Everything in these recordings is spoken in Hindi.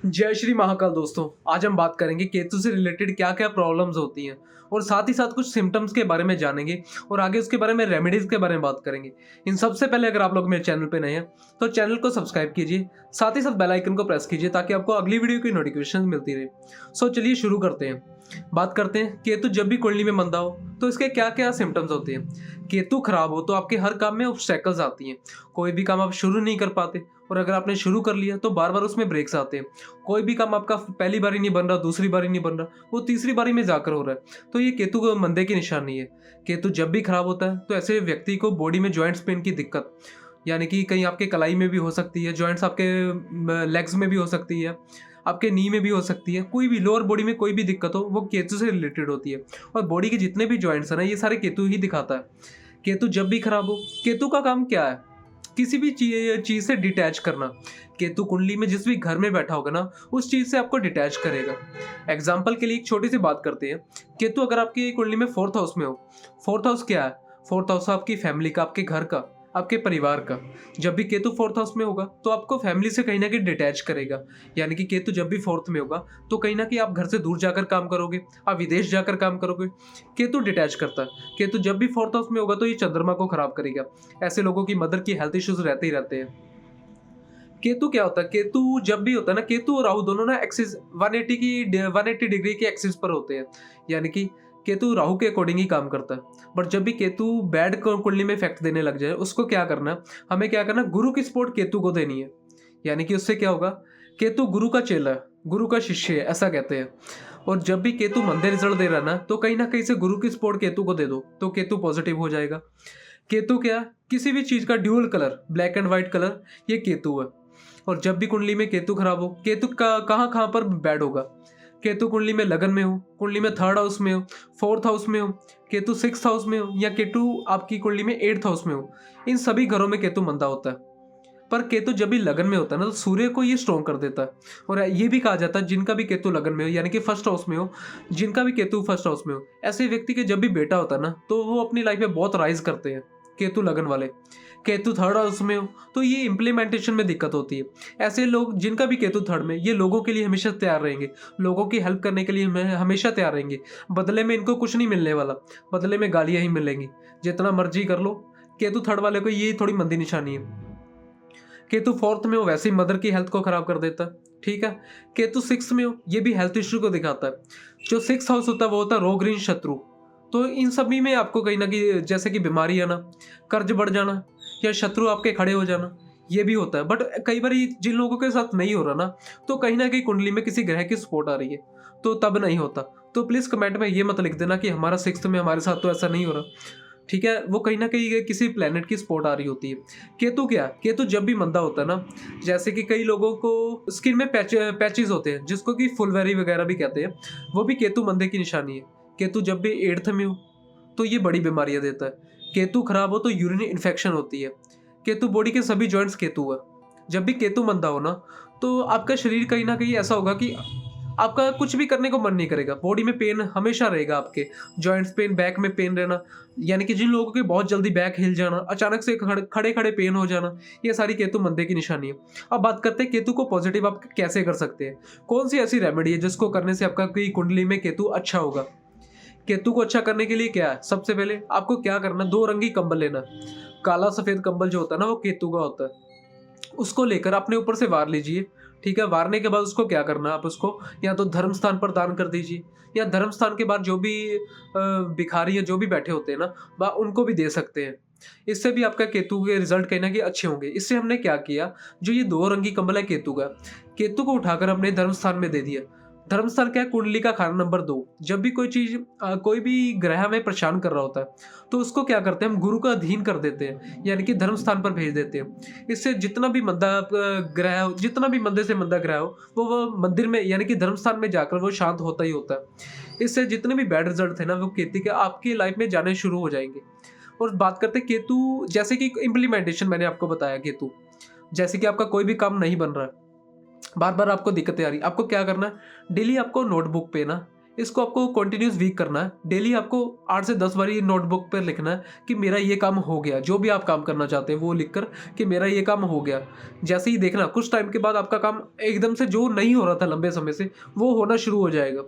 जय श्री महाकाल दोस्तों। आज हम बात करेंगे केतु से रिलेटेड क्या क्या प्रॉब्लम्स होती हैं और साथ ही साथ कुछ सिम्टम्स के बारे में जानेंगे और आगे उसके बारे में रेमेडीज के बारे में बात करेंगे। इन सबसे पहले अगर आप लोग मेरे चैनल पे नए हैं तो चैनल को सब्सक्राइब कीजिए, साथ ही साथ बेल आइकन को प्रेस कीजिए ताकि आपको अगली वीडियो की नोटिफिकेशन मिलती रहे। सो चलिए शुरू करते हैं। बात करते हैं केतु जब भी कुंडली में मंदा हो तो इसके क्या क्या सिम्टम्स होते हैं। केतु खराब हो तो आपके हर काम में ऑब्स्टेकल्स आती हैं, कोई भी काम आप शुरू नहीं कर पाते और अगर आपने शुरू कर लिया तो बार बार उसमें ब्रेक्स आते हैं। कोई भी काम आपका पहली बारी नहीं बन रहा, दूसरी बारी नहीं बन रहा, वो तीसरी बारी में जाकर हो रहा है, तो ये केतु को मंदे की निशानी है। केतु जब भी खराब होता है तो ऐसे व्यक्ति को बॉडी में जॉइंट्स पेन की दिक्कत, यानी कि कहीं आपके कलाई में भी हो सकती है, जॉइंट्स आपके लेग्स में भी हो सकती है, आपके नी में भी हो सकती है, कोई भी लोअर बॉडी में कोई भी दिक्कत हो वो केतु से रिलेटेड होती है। और बॉडी के जितने भी जॉइंट्स हैं ना, ये सारे केतु ही दिखाता है। केतु जब भी खराब हो, केतु का काम क्या है? किसी भी चीज से डिटैच करना। केतु कुंडली में जिस भी घर में बैठा होगा ना, उस चीज से आपको डिटैच करेगा। एग्जाम्पल के लिए एक छोटी सी बात करते हैं। केतु अगर आपकी कुंडली में फोर्थ हाउस में हो, फोर्थ हाउस क्या है? फोर्थ हाउस आपकी फैमिली का, आपके घर का, आपके परिवार का। जब भी केतु फोर्थ हाउस में होगा तो आपको फैमिली से कहीं ना कहीं डिटैच करेगा। यानी कि केतु जब भी फोर्थ में होगा तो कहीं ना कहीं आप घर से दूर जाकर काम करोगे, आप विदेश जाकर काम करोगे। केतु डिटैच करता है। केतु जब भी फोर्थ हाउस में होगा तो ये चंद्रमा को खराब करेगा। ऐसे लोगों की मदर की हेल्थ इश्यूज रहते ही रहते हैं। केतु क्या होता है? केतु जब भी होता है ना, केतु और राहु दोनों ना एक्सिस 180 डिग्री के एक्सिस पर होते हैं। यानी कि केतु राहु के अकॉर्डिंग ही काम करता है। बट जब भी केतु बैड कुंडली में इफेक्ट देने लग जाए, उसको क्या करना है, हमें क्या करना, गुरु की सपोर्ट केतु को देनी है। यानी कि उससे क्या होगा, केतु गुरु का चेला है, गुरु का शिष्य है, ऐसा कहते हैं। और जब भी केतु मंदे रिजल्ट दे रहा ना, तो कहीं ना कहीं से गुरु की सपोर्ट केतु को दे दो तो केतु पॉजिटिव हो जाएगा। केतु क्या, किसी भी चीज का dual colour, black and white colour, ये केतु है। और जब भी कुंडली में केतु खराब हो, केतु का कहाँ कहाँ पर बैड होगा? केतु कुंडली में लगन में हो, कुंडली में थर्ड हाउस में हो, फोर्थ हाउस में हो, केतु सिक्स्थ हाउस में हो, या केतु आपकी कुंडली में एट्थ हाउस में हो, इन सभी घरों में केतु मंदा होता है। पर केतु जब भी लगन में होता है ना, तो सूर्य को ये स्ट्रॉन्ग कर देता है। और ये भी कहा जाता है जिनका भी केतु लगन में हो, यानी कि फर्स्ट हाउस में हो, जिनका भी केतु फर्स्ट हाउस में हो, ऐसे व्यक्ति के जब भी बेटा होता है ना, तो वो अपनी लाइफ में बहुत राइज करते हैं। केतु लगन वाले, केतु थर्ड हाउस में हो तो ये इम्प्लीमेंटेशन में दिक्कत होती है। ऐसे लोग जिनका भी केतु थर्ड में, ये लोगों के लिए हमेशा तैयार रहेंगे, लोगों की हेल्प करने के लिए हमेशा तैयार रहेंगे। बदले में इनको कुछ नहीं मिलने वाला, बदले में गालियां ही मिलेंगी, जितना मर्जी कर लो। केतु थर्ड वाले को ये थोड़ी मंदी निशानी है। केतु फोर्थ में हो, वैसे ही मदर की हेल्थ को खराब कर देता है। ठीक है। केतु सिक्स में हो, ये भी हेल्थ इश्यू को दिखाता है। जो सिक्स हाउस होता है वो होता है रोग ऋण शत्रु। तो इन सभी में आपको कहीं ना कहीं जैसे कि बीमारी आना, कर्ज बढ़ जाना, या शत्रु आपके खड़े हो जाना, ये भी होता है। बट कई बार जिन लोगों के साथ नहीं हो रहा ना, तो कहीं ना कहीं कुंडली में किसी ग्रह की सपोर्ट आ रही है, तो तब नहीं होता। तो प्लीज कमेंट में ये मत लिख देना कि हमारा सिक्स्थ में हमारे साथ तो ऐसा नहीं हो रहा। ठीक है, वो कहीं ना कहीं किसी प्लेनेट की सपोर्ट आ रही होती है। केतु क्या, केतु जब भी मंदा होता है ना, जैसे कि कई लोगों को स्किन में पैचेस होते हैं, जिसको कि फुलवेरी वगैरह भी कहते हैं, वो भी केतु मंदे की निशानी है। केतु जब भी एट्थ में हो तो ये बड़ी बीमारियां देता है। केतु खराब हो तो यूरिन इन्फेक्शन होती है। केतु बॉडी के सभी जॉइंट्स केतु है। जब भी केतु मंदा हो ना, तो आपका शरीर कहीं ना कहीं ऐसा होगा कि आपका कुछ भी करने को मन नहीं करेगा, बॉडी में पेन हमेशा रहेगा, आपके जॉइंट्स पेन, बैक में पेन रहना, यानी कि जिन लोगों के बहुत जल्दी बैक हिल जाना, अचानक से खड़े खड़े पेन हो जाना, ये सारी केतु मंदे की निशानी है। अब बात करते हैं केतु को पॉजिटिव आप कैसे कर सकते हैं, कौन सी ऐसी रेमेडी है जिसको करने से आपका कोई कुंडली में केतु अच्छा होगा। केतु को अच्छा करने के लिए क्या है, सबसे पहले आपको क्या करना, दो रंगी कंबल लेना। काला सफेद कंबल जो होता है ना, वो केतु का होता है। उसको लेकर अपने ऊपर से वार लीजिए। ठीक है, वारने के बाद उसको क्या करना, आप उसको या तो धर्म स्थान पर दान कर दीजिए, या धर्म स्थान के बाद जो भी भिखारी या जो भी बैठे होते हैं ना, वह उनको भी दे सकते हैं। इससे भी आपका केतु के रिजल्ट कहीं ना कहीं अच्छे होंगे। इससे हमने क्या किया, जो ये दो रंगी कंबल है केतु का, केतु को उठाकर अपने धर्म स्थान में दे दिया। धर्म स्थान क्या है, कुंडली का खाना नंबर 2। जब भी कोई चीज कोई भी ग्रह हमें परेशान कर रहा होता है, तो उसको क्या करते हैं, हम गुरु का अधीन कर देते हैं, यानी कि धर्म स्थान पर भेज देते हैं। इससे जितना भी मंदा ग्रह हो, जितना भी मंदे से मंदा ग्रह हो, वो मंदिर में यानी कि धर्म स्थान में जाकर वो शांत होता ही होता है। इससे जितने भी बैड रिजल्ट थे ना, वो केतु के आपकी लाइफ में जाने शुरू हो जाएंगे। और बात करते हैं केतु, जैसे कि इम्प्लीमेंटेशन मैंने आपको बताया, केतु जैसे कि आपका कोई भी काम नहीं बन रहा है, बार बार आपको दिक्कतें आ रही, आपको क्या करना है, डेली आपको नोटबुक पे ना इसको आपको कंटिन्यूस वीक करना है। डेली आपको 8 से 10 बार ये नोटबुक पर लिखना है कि मेरा ये काम हो गया। जो भी आप काम करना चाहते हैं वो लिखकर कि मेरा ये काम हो गया। जैसे ही देखना कुछ टाइम के बाद आपका काम एकदम से जो नहीं हो रहा था लंबे समय से वो होना शुरू हो जाएगा।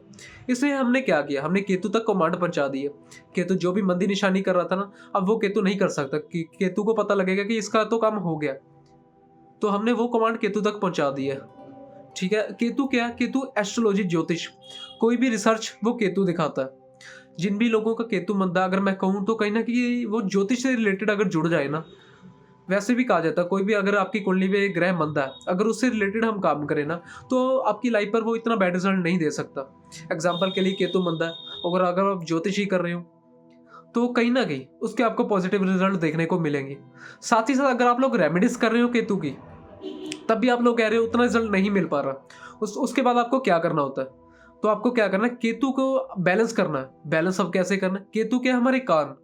इसलिए हमने क्या किया, हमने केतु तक कमांड पहुंचा दी है। केतु जो भी मंदी निशानी कर रहा था ना, अब वो केतु नहीं कर सकता कि केतु को पता लगेगा कि इसका तो काम हो गया। तो हमने वो कमांड केतु तक पहुंचा दी है। ठीक है, केतु क्या है? केतु एस्ट्रोलॉजी, ज्योतिष, कोई भी रिसर्च वो केतु दिखाता है। जिन भी लोगों का केतु मंदा, अगर मैं कहूँ तो कहीं ना कहीं वो ज्योतिष से रिलेटेड अगर जुड़ जाए ना, वैसे भी कहा जाता है कोई भी अगर आपकी कुंडली में ग्रह मंदा है, अगर उससे रिलेटेड हम काम करें ना, तो आपकी लाइफ पर वो इतना बैड रिजल्ट नहीं दे सकता। एग्जाम्पल के लिए केतु मंदा है, अगर अगर आप ज्योतिष ही कर रहे हो तो कहीं ना कहीं उसके आपको पॉजिटिव रिजल्ट देखने को मिलेंगे। साथ ही साथ अगर आप लोग रेमेडीज कर रहे हो केतु की, तब भी आप लोग कह रहे हो उतना रिजल्ट नहीं मिल पा रहा, उसके बाद आपको क्या करना होता है? तो आपको क्या करना है, केतु को बैलेंस करना है। बैलेंस अब कैसे करना है? केतु के हमारे कान,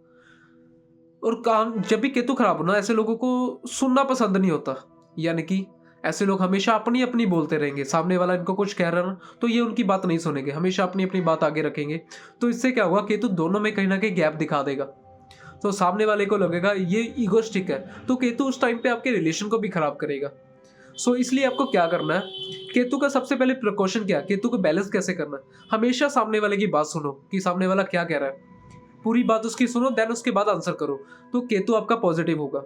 और कान जब भी केतु खराब हो ना, ऐसे लोगों को सुनना पसंद नहीं होता। यानी कि ऐसे लोग हमेशा अपनी अपनी बोलते रहेंगे। सामने वाला इनको कुछ कह रहा है ना, तो ये उनकी बात नहीं सुनेंगे, हमेशा अपनी अपनी बात आगे रखेंगे। तो इससे क्या होगा, केतु दोनों में कहीं ना कहीं गैप दिखा देगा। तो सामने वाले को लगेगा ये ईगोस्टिक है, तो केतु उस टाइम पे आपके रिलेशन को भी खराब करेगा। इसलिए आपको क्या करना है, केतु का सबसे पहले प्रिकॉशन क्या है, केतु को बैलेंस कैसे करना है? हमेशा सामने वाले की बात सुनो कि सामने वाला क्या कह रहा है, पूरी बात उसकी सुनो, देन उसके बाद आंसर करो। तो केतु आपका पॉजिटिव होगा।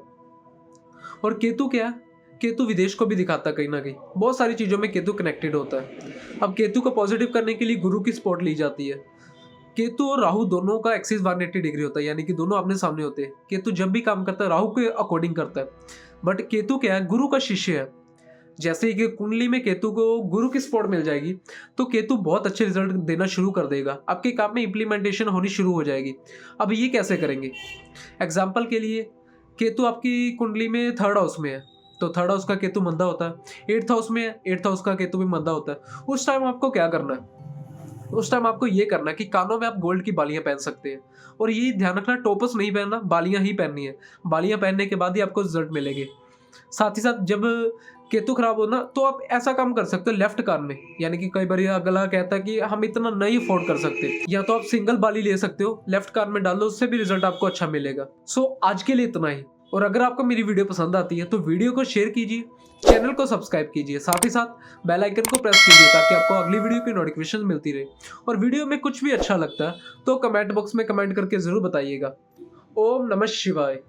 और केतु क्या है, केतु विदेश को भी दिखाता है कहीं ना कहीं। बहुत सारी चीजों में केतु कनेक्टेड होता है। अब केतु को पॉजिटिव करने के लिए गुरु की सपोर्ट ली जाती है। केतु और राहु दोनों का एक्सिस 180 डिग्री होता है, यानी कि दोनों आमने सामने होते हैं। केतु जब भी काम करता है राहु के अकॉर्डिंग करता है, बट केतु क्या है, गुरु का शिष्य है। जैसे ही कि कुंडली में केतु को गुरु की सपोर्ट मिल जाएगी, तो केतु बहुत अच्छे रिजल्ट देना शुरू कर देगा। आपके काम में इंप्लीमेंटेशन होनी शुरू हो जाएगी। अब ये कैसे करेंगे? एग्जाम्पल के लिए, केतु आपकी कुंडली में 3rd हाउस में है, तो 3rd हाउस का केतु मंदा होता है। 8th हाउस में है, 8th हाउस का केतु भी मंदा होता है। उस टाइम आपको क्या करना है, उस टाइम आपको ये करना है कि कानों में आप गोल्ड की बालियां पहन सकते हैं। और ये ध्यान रखना, टोपस नहीं पहनना, बालियां ही पहननी है। बालियां पहनने के बाद ही आपको रिजल्ट मिलेंगे। साथ ही साथ जब केतु खराब हो ना, तो आप ऐसा काम कर सकते हो लेफ्ट कान में। यानी कि कई बार अगला कहता है कि हम इतना नहीं अफोर्ड कर सकते, या तो आप सिंगल बाली ले सकते हो, लेफ्ट कान में डाल दो, उससे भी रिजल्ट आपको अच्छा मिलेगा। आज के लिए इतना ही। और अगर आपको मेरी वीडियो पसंद आती है तो वीडियो को शेयर कीजिए, चैनल को सब्सक्राइब कीजिए, साथ ही साथ बेल आइकन को प्रेस कीजिए ताकि आपको अगली वीडियो की नोटिफिकेशन मिलती रहे। और वीडियो में कुछ भी अच्छा लगता है तो कमेंट बॉक्स में कमेंट करके जरूर बताइएगा। ओम नमः शिवाय।